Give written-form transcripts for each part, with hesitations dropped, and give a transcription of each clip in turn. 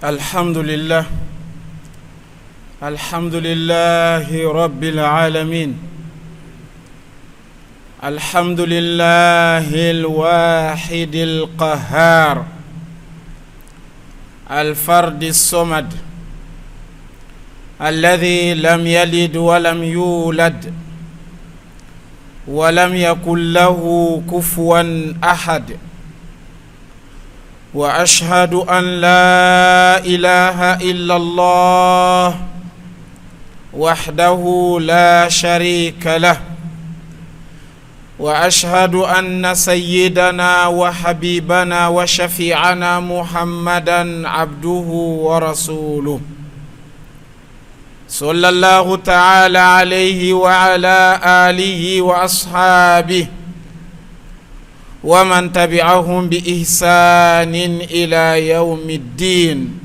الحمد لله رب العالمين. الحمد لله الواحد القهار الفرد الصمد الذي لم يلد ولم يولد ولم يكن له كفوا أحد، وأشهد أن لا إله إلا الله وحده لا شريك له، وأشهد أن سيدنا وحبيبنا وشفيعنا محمدا عبده ورسوله صلى الله تعالى عليه وعلى آله وأصحابه ومن تبعهم بإحسان إلى يوم الدين.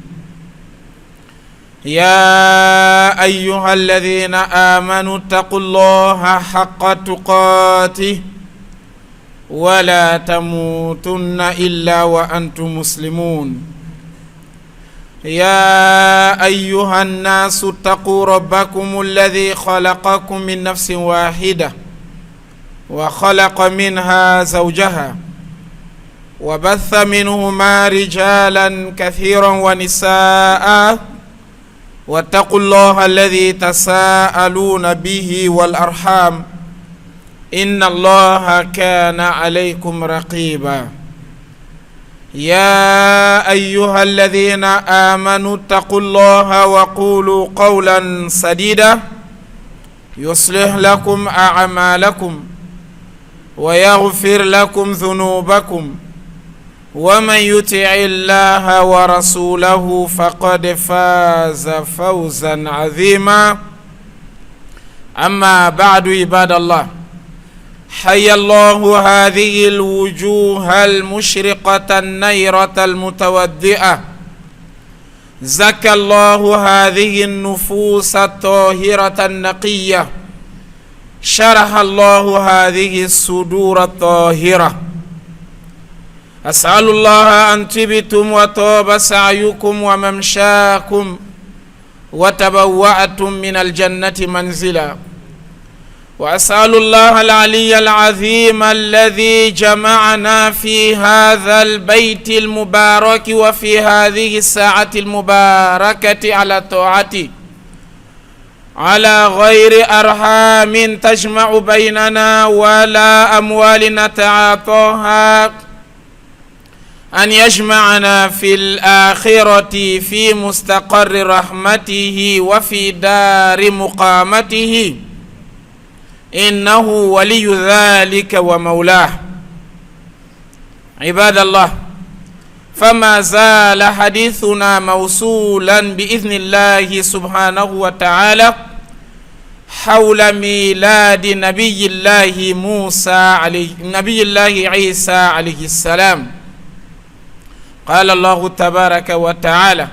يا أيها الذين آمنوا اتقوا الله حق تقاته ولا تموتن إلا وأنتم مسلمون. يا أيها الناس اتقوا ربكم الذي خلقكم من نفس واحدة وخلق منها زوجها وبث منهما رجالا كثيرا ونساء، واتقوا الله الذي تساءلون به والأرحام إن الله كان عليكم رقيبا. يا أيها الذين آمنوا اتقوا الله وقولوا قولا سديدا يصلح لكم أعمالكم ويغفر لكم ذنوبكم، ومن يطع الله ورسوله فقد فاز فوزا عظيما. أما بعد، عباد الله، حيا الله هذه الوجوه المشرقة النيرة المتودئة، زكى الله هذه النفوس الطاهرة النقية، شرح الله هذه الصدور الطاهرة. أسأل الله أن طبتم وطاب سعيكم وممشاكم وتبوأتم من الجنة منزلا، وأسأل الله العلي العظيم الذي جمعنا في هذا البيت المبارك وفي هذه الساعة المباركة على طاعته، على غير أرحام تجمع بيننا ولا أموال نتعاطاها، أن يجمعنا في الآخرة في مستقر رحمته وفي دار مقامته، إنه ولي ذلك ومولاه. عباد الله، فما زال حديثنا موصولا بإذن الله سبحانه وتعالى حول ميلاد نبي الله عيسى عليه السلام. قال الله تبارك وتعالى: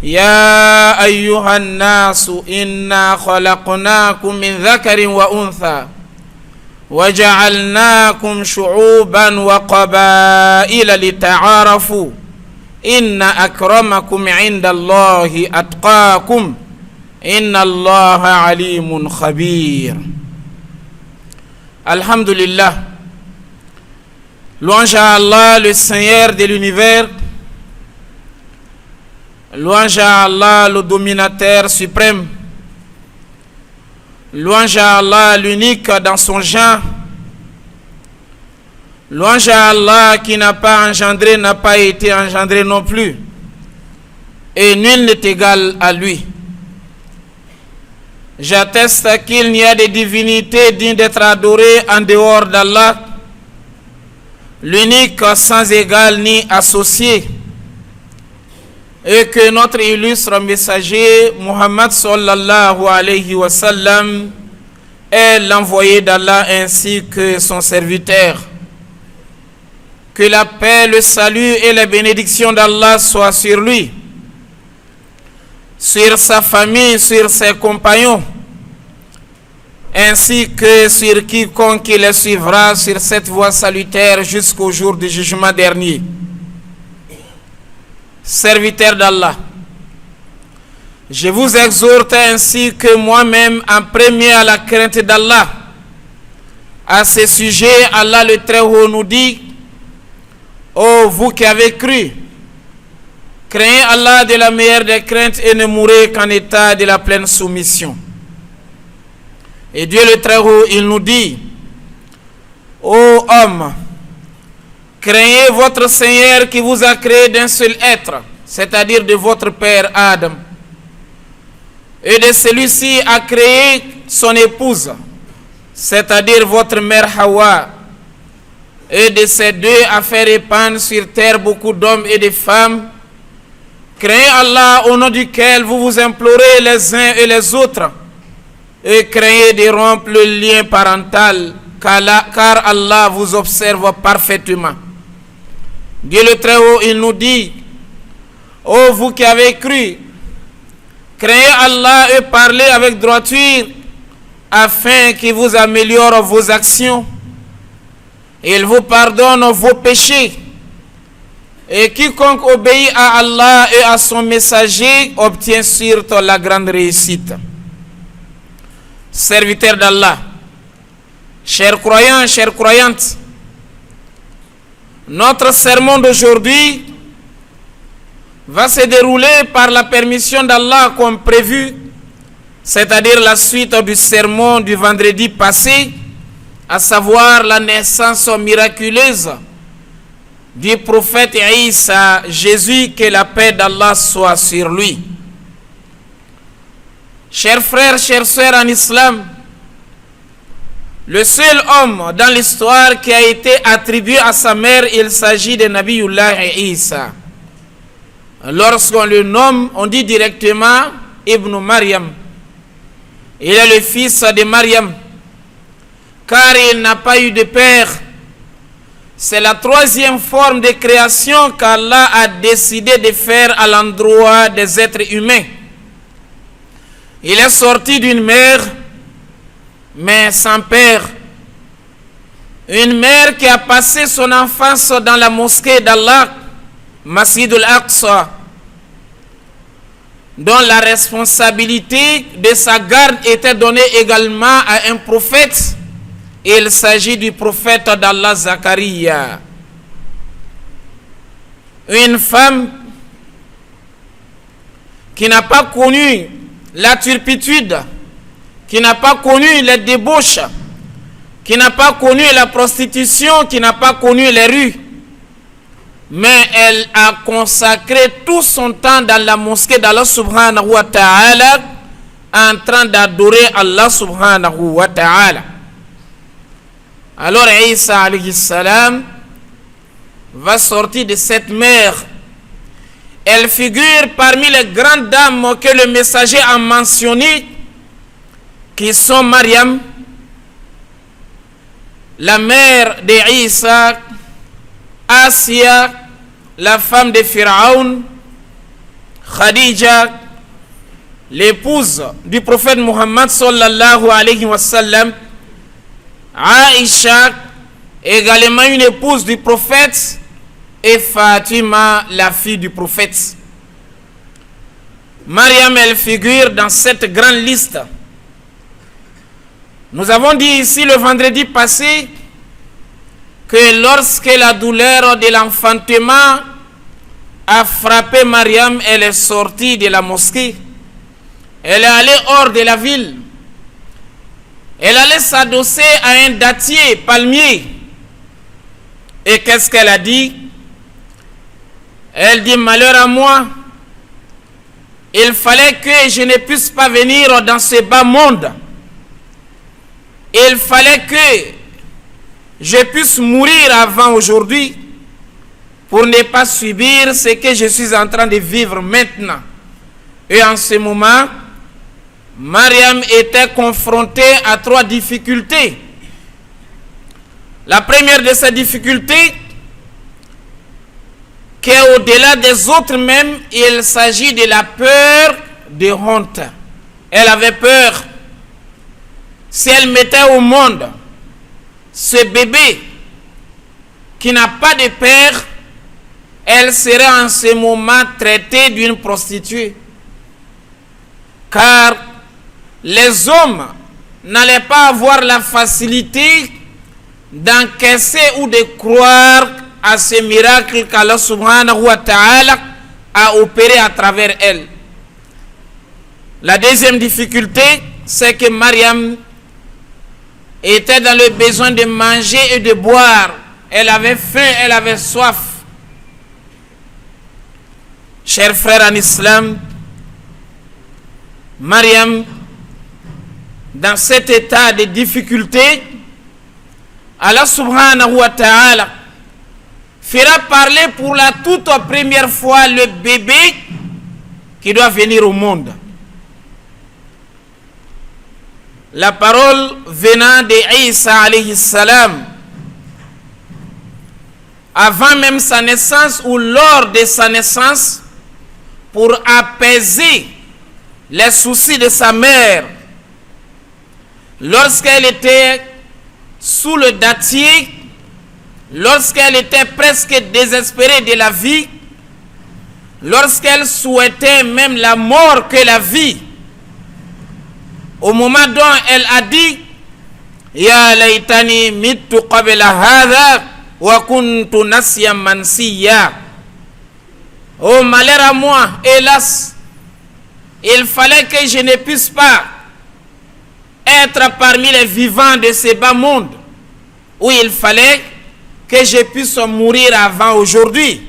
يا أيها الناس إنا خلقناكم من ذكر وأنثى وجعلناكم شعوبا وقبائل لتعارفوا إن أكرمكم عند الله أتقاكم إن الله عليم خبير. Alhamdulillah, louange à Allah, le Seigneur de l'univers. Louange à Allah, le dominateur suprême. Louange à Allah, l'unique dans son genre. Louange à Allah qui n'a pas engendré, n'a pas été engendré non plus. Et nul n'est égal à lui. J'atteste qu'il n'y a de divinité digne d'être adorée en dehors d'Allah, l'unique sans égal ni associé, et que notre illustre messager Muhammad sallallahu alayhi wa sallam est l'envoyé d'Allah ainsi que son serviteur. Que la paix, le salut et la bénédiction d'Allah soient sur lui, sur sa famille, sur ses compagnons, ainsi que sur quiconque le suivra sur cette voie salutaire jusqu'au jour du jugement dernier. serviteurs d'Allah, je vous exhorte ainsi que moi-même en premier à la crainte d'Allah. À ce sujet, Allah le Très-Haut nous dit: ô vous qui avez cru, craignez Allah de la meilleure des craintes et ne mourrez qu'en état de la pleine soumission. Et Dieu le Très-Haut, il nous dit: ô hommes, craignez votre Seigneur qui vous a créé d'un seul être, c'est-à-dire de votre père Adam. Et de celui-ci a créé son épouse, c'est-à-dire votre mère Hawa. Et de ces deux a fait répandre sur terre beaucoup d'hommes et de femmes. Craignez Allah au nom duquel vous vous implorez les uns et les autres. Et craignez de rompre le lien parental, car Allah vous observe parfaitement. Dieu le Très-Haut, il nous dit: ô vous qui avez cru, craignez Allah et parlez avec droiture, afin qu'il vous améliore vos actions. Il vous pardonne vos péchés. Et quiconque obéit à Allah et à son messager obtient surtout la grande réussite. Serviteurs d'Allah, chers croyants, chères croyantes, notre sermon d'aujourd'hui va se dérouler par la permission d'Allah comme prévu, c'est-à-dire la suite du sermon du vendredi passé, à savoir la naissance miraculeuse du prophète Isa, Jésus, que la paix d'Allah soit sur lui. Chers frères, chères sœurs en islam, le seul homme dans l'histoire qui a été attribué à sa mère, il s'agit de Nabiyullah Isa. Lorsqu'on le nomme, on dit directement Ibn Maryam. Il est le fils de Maryam, car il n'a pas eu de père. C'est la troisième forme de création qu'Allah a décidé de faire à l'endroit des êtres humains. Il est sorti d'une mère, mais sans père. Une mère qui a passé son enfance dans la mosquée d'Allah, Masjid al-Aqsa, dont la responsabilité de sa garde était donnée également à un prophète. Il s'agit du prophète d'Allah, Zacharia. Une femme qui n'a pas connu la turpitude, qui n'a pas connu les débauches, qui n'a pas connu la prostitution, qui n'a pas connu les rues, mais elle a consacré tout son temps dans la mosquée d'Allah subhanahu wa ta'ala, en train d'adorer Allah subhanahu wa ta'ala. Alors Isa alayhi salam va sortir de cette mère. Elle figure parmi les grandes dames que le messager a mentionnées, qui sont Maryam, la mère de Isa, Asiya, la femme de Pharaon, Khadija, l'épouse du prophète Muhammad sallallahu alayhi wa sallam, Aïcha, également une épouse du prophète, et Fatima, la fille du prophète. Maryam, elle figure dans cette grande liste. Nous avons dit ici le vendredi passé que lorsque la douleur de l'enfantement a frappé Maryam, elle est sortie de la mosquée. Elle est allée hors de la ville. Elle allait s'adosser à un dattier palmier. Et qu'est-ce qu'elle a dit? Elle dit: malheur à moi, il fallait que je ne puisse pas venir dans ce bas monde. Il fallait que je puisse mourir avant aujourd'hui pour ne pas subir ce que je suis en train de vivre maintenant. Et en ce moment, Maryam était confrontée à 3 difficultés. La première de ces difficultés, qu'au-delà des autres même, il s'agit de la peur de honte. Elle avait peur. Si elle mettait au monde ce bébé qui n'a pas de père, elle serait en ce moment traitée d'une prostituée. Car les hommes n'allaient pas avoir la facilité d'encaisser ou de croire à ce miracle qu'Allah subhanahu wa ta'ala a opéré à travers elle. La deuxième difficulté, c'est que Mariam était dans le besoin de manger et de boire. Elle avait faim, elle avait soif. Chers frères en islam, Mariam, dans cet état de difficulté, Allah subhanahu wa ta'ala fera parler pour la toute première fois le bébé qui doit venir au monde. La parole venant de Isa alayhi salam, avant même sa naissance ou lors de sa naissance, pour apaiser les soucis de sa mère, lorsqu'elle était sous le dattier, lorsqu'elle était presque désespérée de la vie, lorsqu'elle souhaitait même la mort que la vie, au moment dont elle a dit Ya laytani mittu qabla hadha wa kuntu nasyan mansiya. Oh malheur à moi, hélas, il fallait que je ne puisse pas être parmi les vivants de ce bas monde, où il fallait que je puisse mourir avant aujourd'hui.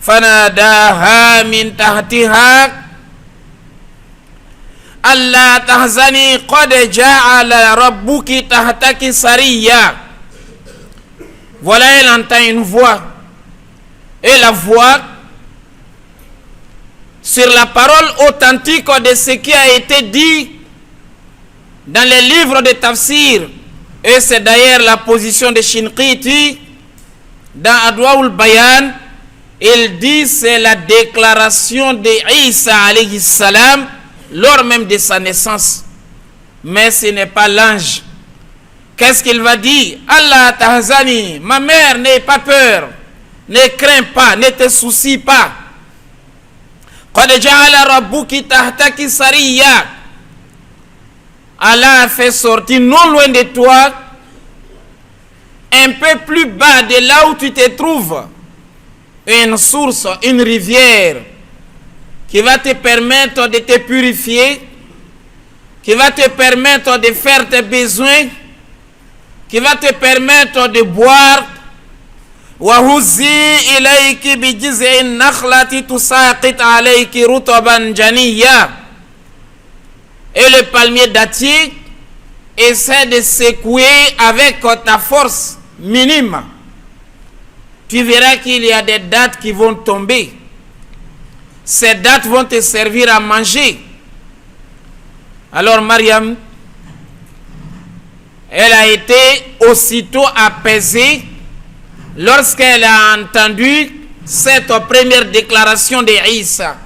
Fanadaha min tahtiha Allah tahzani qad ja'ala rabbuki tahtaki sariya. Voilà, elle entend une voix. Et la voix, sur la parole authentique de ce qui a été dit dans les livres de tafsir, et c'est d'ailleurs la position de Shinqiti dans Adwaul Bayan, il dit c'est la déclaration de Isa alayhi salam lors même de sa naissance. Mais ce n'est pas l'ange. Qu'est-ce qu'il va dire? Allah tahzani, ma mère, n'aie pas peur, ne crains pas, ne te soucie pas. Qad ja'ala rabbuki tahtaki sariya. Allah a fait sortir non loin de toi, un peu plus bas de là où tu te trouves, une source, une rivière qui va te permettre de te purifier, qui va te permettre de faire tes besoins, qui va te permettre de boire. وَهُزِّي إِلَيْكِ بِجِزْعِ النَّخْلَةِ تُسَاقِطْ عَلَيْكِ رُطَبًا جَنِيًّا. Et le palmier dattier essaie de secouer avec ta force minime. Tu verras qu'il y a des dattes qui vont tomber. Ces dattes vont te servir à manger. Alors Mariam, elle a été aussitôt apaisée lorsqu'elle a entendu cette première déclaration de Isa.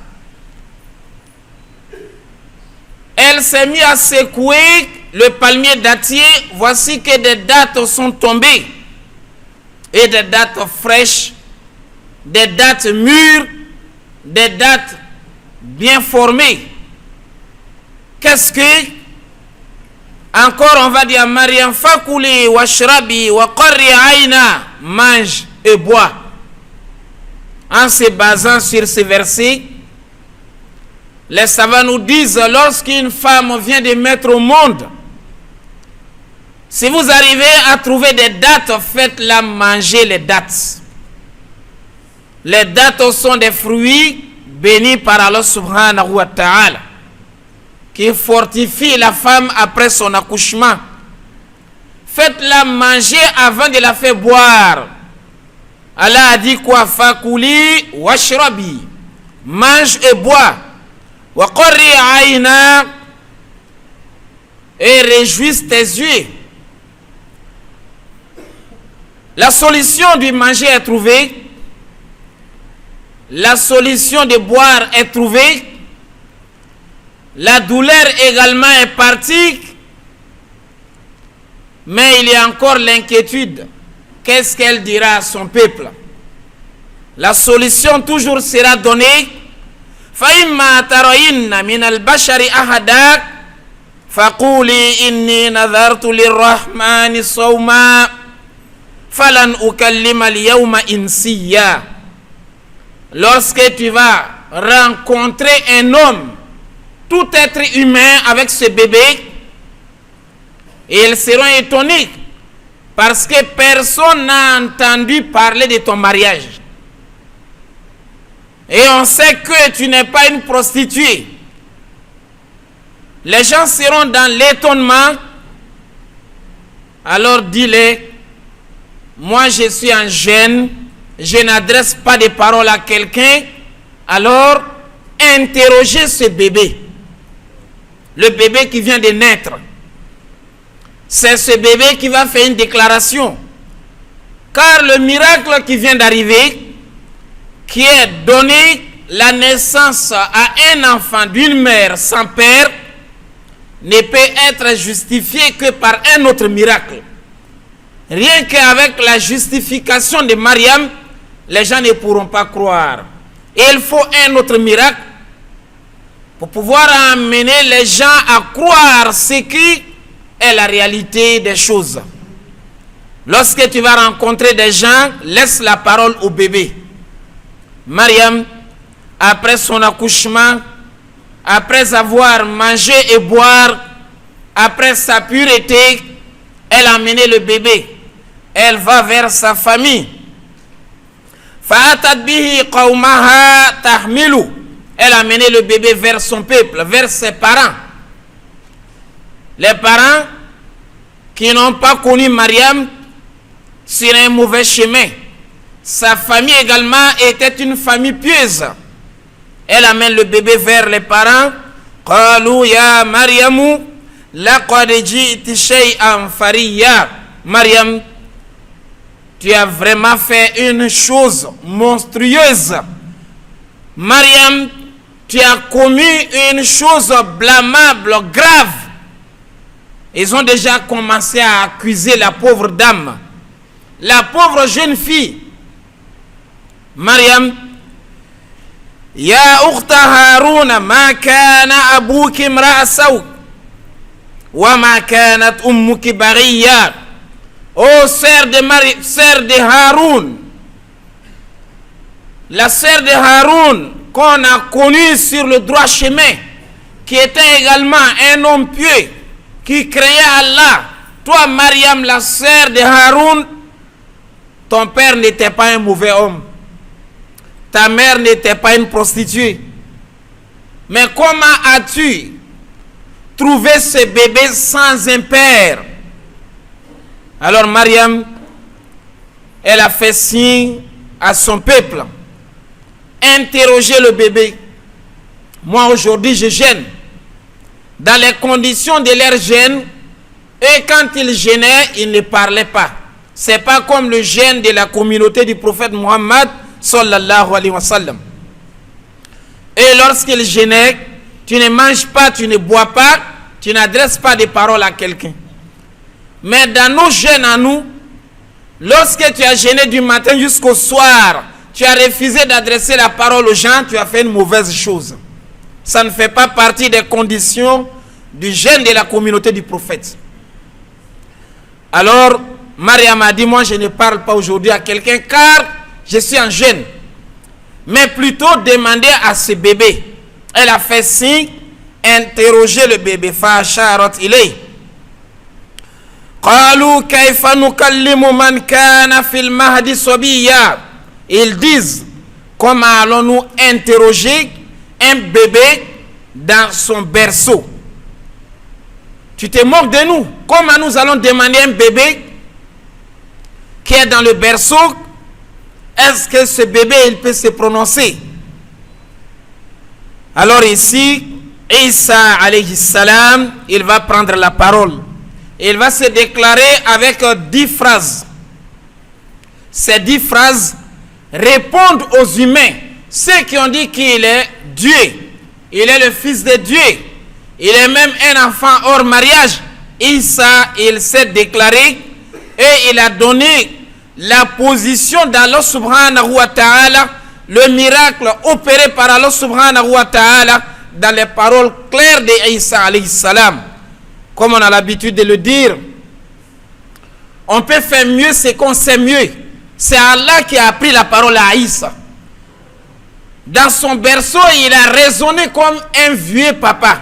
Elle s'est mise à secouer le palmier dattier. Voici que des dattes sont tombées. Et des dattes fraîches, des dattes mûres, des dattes bien formées. Qu'est-ce que? Encore on va dire à Mariam, Fakuli wa shrabi wa qarri aina, mange et bois. En se basant sur ce verset, les savants nous disent, lorsqu'une femme vient de mettre au monde, si vous arrivez à trouver des dattes, faites-la manger les dattes. Les dattes sont des fruits bénis par Allah subhanahu wa ta'ala, qui fortifie la femme après son accouchement. Faites-la manger avant de la faire boire. Allah a dit quoi? Fakuli washrabi, mange et bois. Wa qarri aina, et réjouisse tes yeux. La solution du manger est trouvée. La solution de boire est trouvée. La douleur également est partie. Mais il y a encore l'inquiétude. Qu'est-ce qu'elle dira à son peuple? la solution toujours sera donnée. فَإِمَّا تَرَيِنَّ مِنَ الْبَشَرِ أَحَدًا فَقُولِي إِنِّي نَذَرْتُ لِلرَّحْمَنِ صَوْمًا فَلَنْ أُكَلِّمَ الْيَوْمَ إِنْسِيًّا. Lorsque tu vas rencontrer un homme, tout être humain avec ce bébé, et ils seront étonnés parce que personne n'a entendu parler de ton mariage. Et on sait que tu n'es pas une prostituée. Les gens seront dans l'étonnement. Alors dis-le, moi je suis un jeune, je n'adresse pas de paroles à quelqu'un. Alors interrogez ce bébé. Le bébé qui vient de naître. C'est ce bébé qui va faire une déclaration. Car le miracle qui vient d'arriver, qui est donné la naissance à un enfant d'une mère sans père, ne peut être justifié que par un autre miracle. Rien qu'avec la justification de Mariam, les gens ne pourront pas croire. Et il faut un autre miracle pour pouvoir amener les gens à croire ce qui est la réalité des choses. Lorsque tu vas rencontrer des gens, laisse la parole au bébé. Mariam, après son accouchement, après avoir mangé et boire, après sa pureté, elle a amené le bébé. Elle va vers sa famille. فَأَتَتْ بِهِ قَوْمَهَا تَحْمِلُ. Elle a amené le bébé vers son peuple, vers ses parents. Les parents qui n'ont pas connu Mariam sur un mauvais chemin. Sa famille également était une famille pieuse. Elle amène le bébé vers les parents. قالوا يا مريم لقد جئت شيئا فريا. Mariam, tu as vraiment fait une chose monstrueuse. Mariam, tu as commis une chose blâmable, grave. Ils ont déjà commencé à accuser la pauvre dame, la pauvre jeune fille. Mariam, Ya ukhta Haruna, ma kana abuki imra'a saw, wa ma kanat ummuki baghiya. Oh sœur de Haroun, la sœur de Haroun qu'on a connue sur le droit chemin, qui était également un homme pieux, qui craignait Allah. Toi Mariam, la sœur de Haroun, ton père n'était pas un mauvais homme. Ta mère n'était pas une prostituée. Mais comment as-tu trouvé ce bébé sans un père? Alors Mariam, elle a fait signe à son peuple. Interroger le bébé. Moi aujourd'hui je gêne. Dans les conditions de leur gêne, et quand ils gênaient, ils ne parlaient pas. C'est pas comme le gêne de la communauté du prophète Muhammad sallallahu alayhi wa sallam. Et lorsqu'il gênait, tu ne manges pas, tu ne bois pas, tu n'adresses pas des paroles à quelqu'un. Mais dans nos gênes à nous, lorsque tu as gêné du matin jusqu'au soir, tu as refusé d'adresser la parole aux gens, tu as fait une mauvaise chose. Ça ne fait pas partie des conditions du gêne de la communauté du prophète. Alors, Mariam a dit, moi je ne parle pas aujourd'hui à quelqu'un car je suis en jeûne, mais plutôt demander à ce bébé. Elle a fait signe, interroger le bébé. Fa'asharat ilay. Qalu kayfa nukallimu man kana fil mahdi sabiyya. Ils disent, comment allons-nous interroger un bébé dans son berceau? Tu te moques de nous. Comment nous allons demander un bébé qui est dans le berceau? Est-ce que ce bébé il peut se prononcer? Alors ici, Isa alayhi salam, il va prendre la parole. Il va se déclarer avec 10 phrases. Ces 10 phrases répondent aux humains, ceux qui ont dit qu'il est Dieu. Il est le fils de Dieu. Il est même un enfant hors mariage. Isa, il s'est déclaré et il a donné la position d'Allah subhanahu wa ta'ala, le miracle opéré par Allah subhanahu wa ta'ala dans les paroles claires de Isa alayhi salam. Comme on a l'habitude de le dire, on peut faire mieux ce qu'on sait mieux. C'est Allah qui a appris la parole à Isa. Dans son berceau, il a raisonné comme un vieux papa,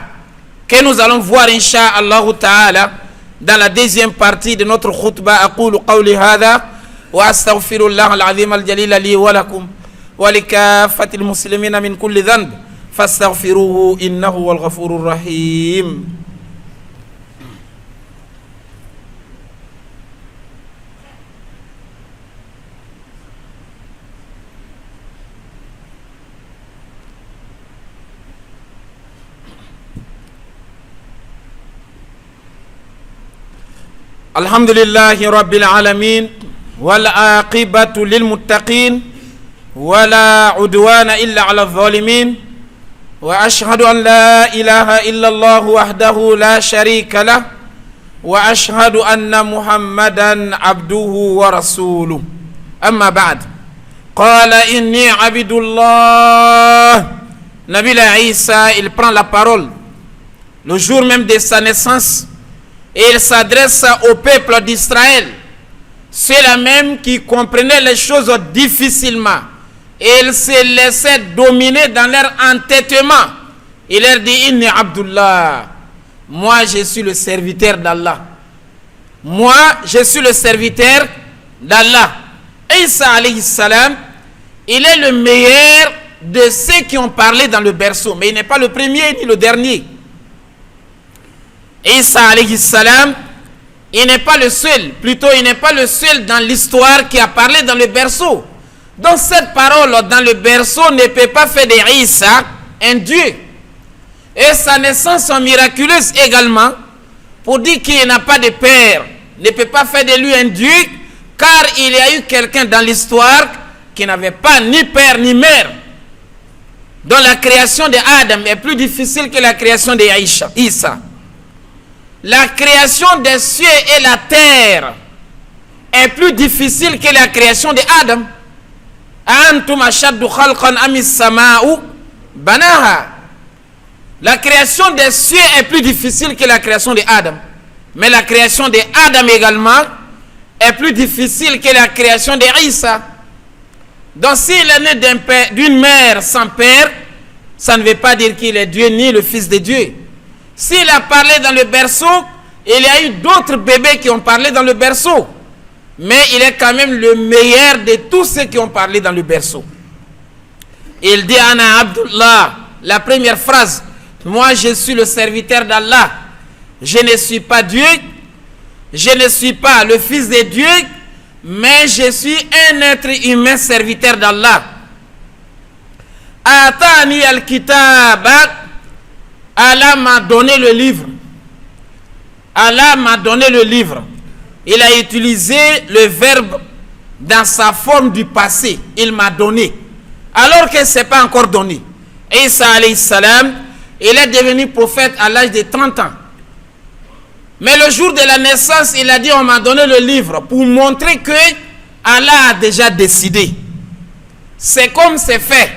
que nous allons voir incha'Allah ta'ala dans la deuxième partie de notre khutbah. Aqulu qawli hadha wa astaghfirullah al-azim al-jalil li wa lakum wa likaffatil muslimina min kulli dhanb fastaghfiruhu innahu wal ghafurur rahim. الحمد لله رب العالمين والعاقبة للمتقين ولا عدوان إلا على الظالمين وأشهد أن لا إله إلا الله وحده لا شريك له وأشهد أن محمدا عبده ورسوله أما بعد قال إني عبد الله. Nabi Isa, il prend la parole le jour même de sa naissance. Et il s'adresse au peuple d'Israël, ceux-là même qui comprenaient les choses difficilement. Et il se laissait dominer dans leur entêtement. Il leur dit, Inni Abdullah, moi je suis le serviteur d'Allah. Moi je suis le serviteur d'Allah. Isa alayhi salam, il est le meilleur de ceux qui ont parlé dans le berceau. Mais il n'est pas le premier ni le dernier. Isa alayhi salam, il n'est pas le seul, plutôt il n'est pas le seul dans l'histoire qui a parlé dans le berceau. Donc cette parole dans le berceau ne peut pas faire de Isa un Dieu. Et sa naissance miraculeuse également, pour dire qu'il n'a pas de père, ne peut pas faire de lui un Dieu, car il y a eu quelqu'un dans l'histoire qui n'avait pas ni père ni mère. Donc la création d'Adam est plus difficile que la création d'Isa. La création des cieux et la terre est plus difficile que la création d'Adam. Antum ashaddu khalqan amis sama'u banaha. La création des cieux est plus difficile que la création d'Adam. Mais la création d'Adam également est plus difficile que la création d'Isa. Donc s'il est né d'une mère sans père, ça ne veut pas dire qu'il est Dieu ni le fils de Dieu. S'il a parlé dans le berceau, il y a eu d'autres bébés qui ont parlé dans le berceau. Mais il est quand même le meilleur de tous ceux qui ont parlé dans le berceau. Il dit Ana Abdullah, la première phrase. Moi je suis le serviteur d'Allah. Je ne suis pas Dieu. Je ne suis pas le fils de Dieu. Mais je suis un être humain serviteur d'Allah. Atani al-kitabat. Allah m'a donné le livre. Allah m'a donné le livre. Il a utilisé le verbe dans sa forme du passé. Il m'a donné. Alors que ce n'est pas encore donné. Isa alayhi salam, il est devenu prophète à l'âge de 30 ans. Mais le jour de la naissance, il a dit, on m'a donné le livre pour montrer que Allah a déjà décidé. C'est comme c'est fait.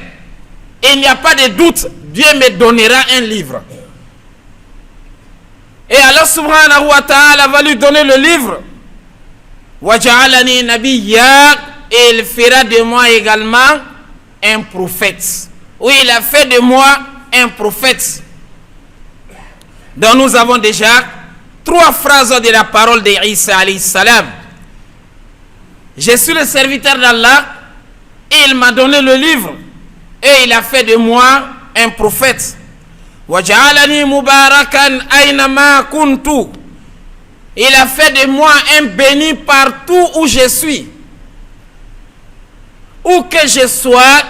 Il n'y a pas de doute. Dieu me donnera un livre. Et Allah subhanahu wa ta'ala va lui donner le livre. Waja'alani nabiyya, et il fera de moi également un prophète. Oui, il a fait de moi un prophète. Donc nous avons déjà 3 phrases de la parole d'Isa alayhi salam. Je suis le serviteur d'Allah et il m'a donné le livre et il a fait de moi un prophète. Waja'alani mubarakan aynama kuntu. Il a fait de moi un béni partout où je suis. Où que je sois,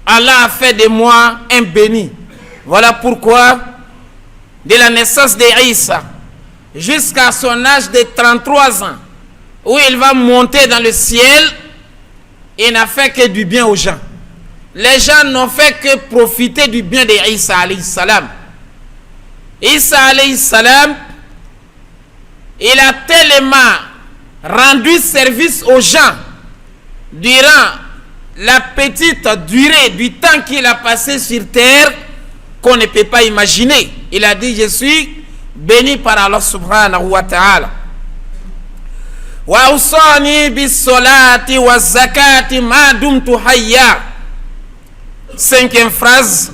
Allah a fait de moi un béni. Voilà pourquoi, de la naissance d'Isa jusqu'à son âge de 33 ans, où il va monter dans le ciel, il n'a fait que du bien aux gens. Les gens n'ont fait que profiter du bien d'Isa alayhi salam. Isa alayhi salam, il a tellement rendu service aux gens durant la petite durée du temps qu'il a passé sur terre, qu'on ne peut pas imaginer. Il a dit, je suis béni par Allah subhanahu wa ta'ala. Wa usani bis salati wa zakati ma dumtu hayya. Cinquième phrase,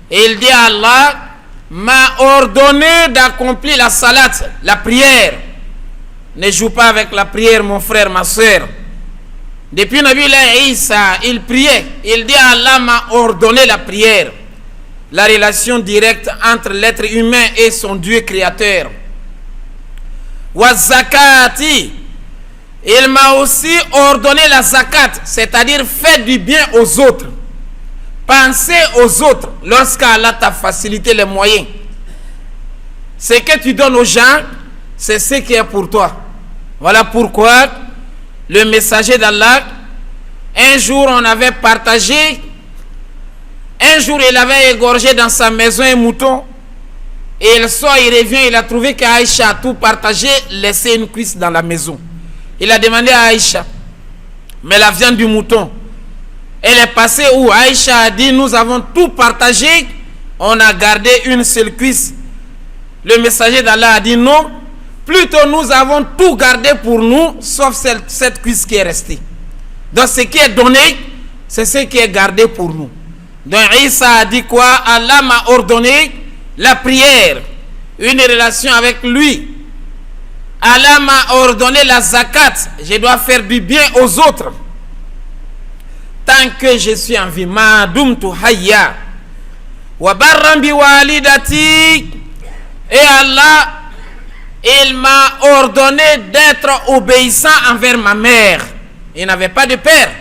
il dit, Allah m'a ordonné d'accomplir la salat, la prière. Ne joue pas avec la prière, mon frère, ma soeur. Depuis Nabi Isa, il priait. Il dit, Allah m'a ordonné la prière. La relation directe entre l'être humain et son Dieu créateur. Wa zakati, il m'a aussi ordonné la zakat, c'est-à-dire faire du bien aux autres. Penser aux autres lorsqu'Allah t'a facilité les moyens. Ce que tu donnes aux gens, c'est ce qui est pour toi. Voilà pourquoi le messager d'Allah, un jour on avait partagé, un jour il avait égorgé dans sa maison un mouton, et le soir il revient, il a trouvé qu'Aïcha a tout partagé, laissé une cuisse dans la maison. Il a demandé à Aïcha, mais la viande du mouton, elle est passée où? Aïcha a dit, nous avons tout partagé, on a gardé une seule cuisse. Le messager d'Allah a dit, non, plutôt nous avons tout gardé pour nous, sauf cette cuisse qui est restée. Donc ce qui est donné, c'est ce qui est gardé pour nous. Donc Isa a dit quoi? Allah m'a ordonné la prière, une relation avec lui. Allah m'a ordonné la zakat, je dois faire du bien aux autres. Tant que je suis en vie, ma dumtu hayya wa barran bi walidati, et Allah, il m'a ordonné d'être obéissant envers ma mère. Il n'avait pas de père,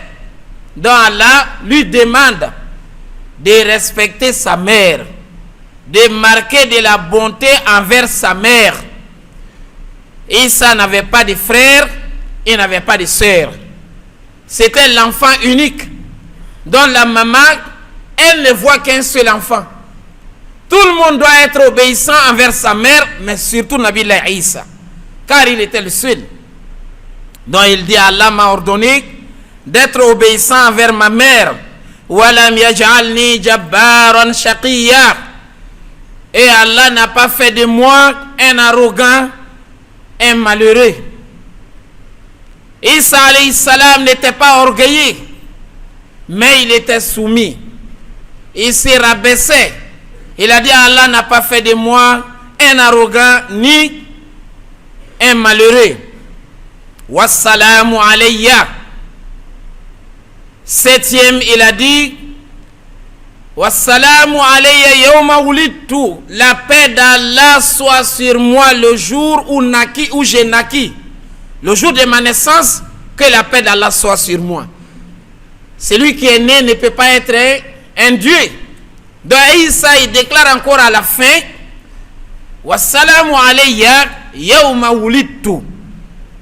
donc Allah lui demande de respecter sa mère, de marquer de la bonté envers sa mère. Isa n'avait pas de frère, il n'avait pas de sœur. C'était l'enfant unique, dont la maman, elle ne voit qu'un seul enfant. Tout le monde doit être obéissant envers sa mère, mais surtout Nabi Isa, car il était le seul. Donc il dit, Allah m'a ordonné d'être obéissant envers ma mère. Walam yaj'alni jabbaran shaqiyya. Et Allah n'a pas fait de moi un arrogant, un malheureux. Isa alayhi salam n'était pas orgueilleux, mais il était soumis. Il s'est rabaissé. Il a dit, Allah n'a pas fait de moi un arrogant ni un malheureux. Wassalamu alayya. Septième, il a dit, Wassalamu alayya yawma wulidtu. La paix d'Allah soit sur moi le jour où j'ai naquis. Le jour de ma naissance, que la paix d'Allah soit sur moi. Celui qui est né ne peut pas être un Dieu. Donc Isa, il déclare encore à la fin, Wassalamu alayya yawma wulidtu.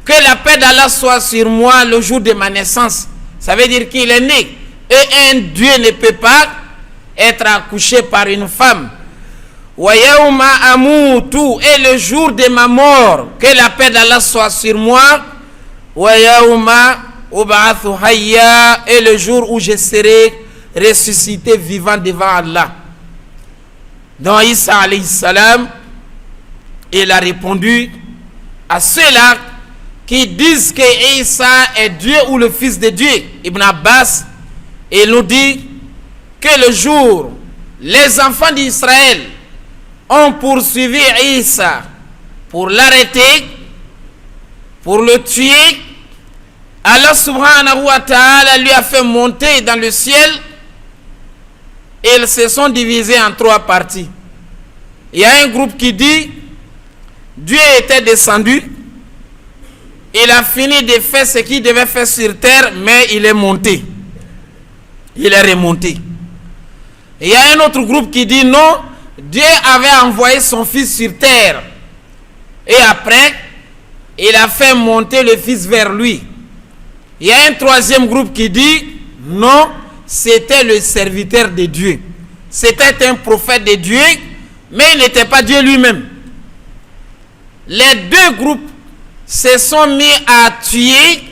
Que la paix d'Allah soit sur moi le jour de ma naissance. Ça veut dire qu'il est né. Et un Dieu ne peut pas être accouché par une femme. Wa yawma amutu. Et le jour de ma mort, que la paix d'Allah soit sur moi. Wa yawma ub'athu hayya. Et le jour où je serai ressuscité vivant devant Allah. Donc Isa alayhi salam, il a répondu à ceux-là qui disent que Isa est Dieu ou le fils de Dieu. Ibn Abbas, il nous dit que le jour les enfants d'Israël ont poursuivi Isa pour l'arrêter, pour le tuer, Allah subhanahu wa ta'ala lui a fait monter dans le ciel. Ils se sont divisés en trois parties. Il y a un groupe qui dit Dieu était descendu, il a fini de faire ce qu'il devait faire sur terre, mais il est monté, il est remonté. Il y a un autre groupe qui dit non, Dieu avait envoyé son fils sur terre et après il a fait monter le fils vers lui. Il y a un troisième groupe qui dit non, c'était le serviteur de Dieu, c'était un prophète de Dieu, mais il n'était pas Dieu lui-même. Les deux groupes se sont mis à tuer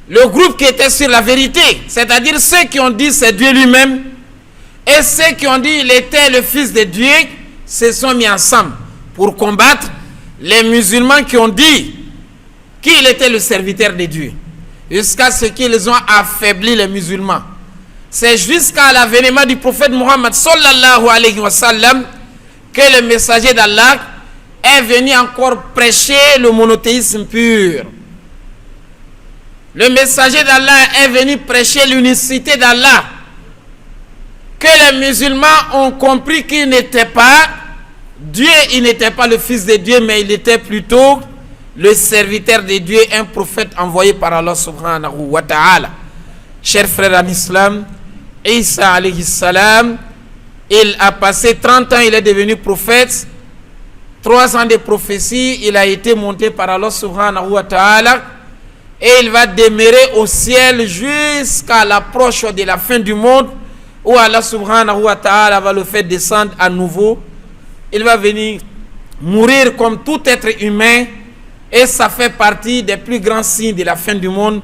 le groupe qui était sur la vérité, c'est-à-dire ceux qui ont dit c'est Dieu lui-même, et ceux qui ont dit il était le fils de Dieu, se sont mis ensemble pour combattre les musulmans qui ont dit qu'il était le serviteur de Dieu, jusqu'à ce qu'ils ont affaibli les musulmans. C'est jusqu'à l'avènement du prophète Mohammed sallallahu alayhi wa sallam que le messager d'Allah est venu encore prêcher le monothéisme pur. Le messager d'Allah est venu prêcher l'unicité d'Allah, que les musulmans ont compris qu'il n'était pas Dieu, il n'était pas le fils de Dieu, mais il était plutôt le serviteur de Dieu, un prophète envoyé par Allah subhanahu wa ta'ala. Chers frères en islam, Isa alayhi salam, il a passé 30 ans, il est devenu prophète. 3 ans de prophétie, il a été monté par Allah subhanahu wa ta'ala, et il va demeurer au ciel jusqu'à l'approche de la fin du monde, où Allah subhanahu wa ta'ala va le faire descendre à nouveau. Il va venir mourir comme tout être humain, et ça fait partie des plus grands signes de la fin du monde.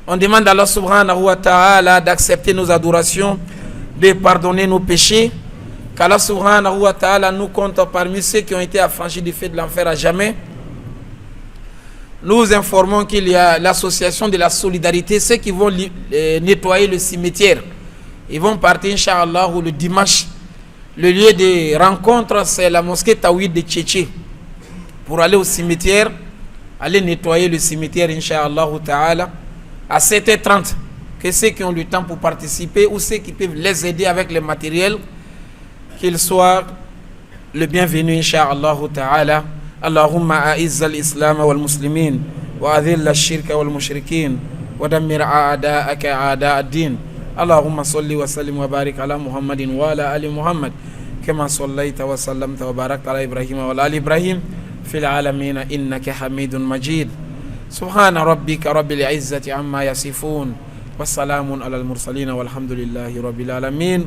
On demande à Allah subhanahu wa ta'ala d'accepter nos adorations, de pardonner nos péchés, qu'Allah subhanahu wa ta'ala nous compte parmi ceux qui ont été affranchis du feu de l'enfer à jamais. Nous informons qu'il y a l'association de la solidarité, ceux qui vont nettoyer le cimetière. Ils vont partir, Inch'Allah, le dimanche. Le lieu de rencontre, c'est la mosquée Tawhid de Tchétché. Pour aller au cimetière, aller nettoyer le cimetière, Inch'Allah ta'ala, à 7h30. Que ceux qui ont du temps pour participer ou ceux qui peuvent les aider avec le matériel, qu'ils soient le bienvenu, Inch'Allah ta'ala. Allahumma a'izz al-islam wal-muslimin wa adhill al-shirk wal-mushrikin wa dammir a'da'aka a'da' ad-din. اللهم صل وسلم وبارك على محمد وعلى آل محمد كما صليت وسلمت وباركت على إبراهيم وعلى آل إبراهيم في العالمين إنك حميد مجيد سبحان ربك رب العزة عما يصفون والسلام على المرسلين والحمد لله رب العالمين.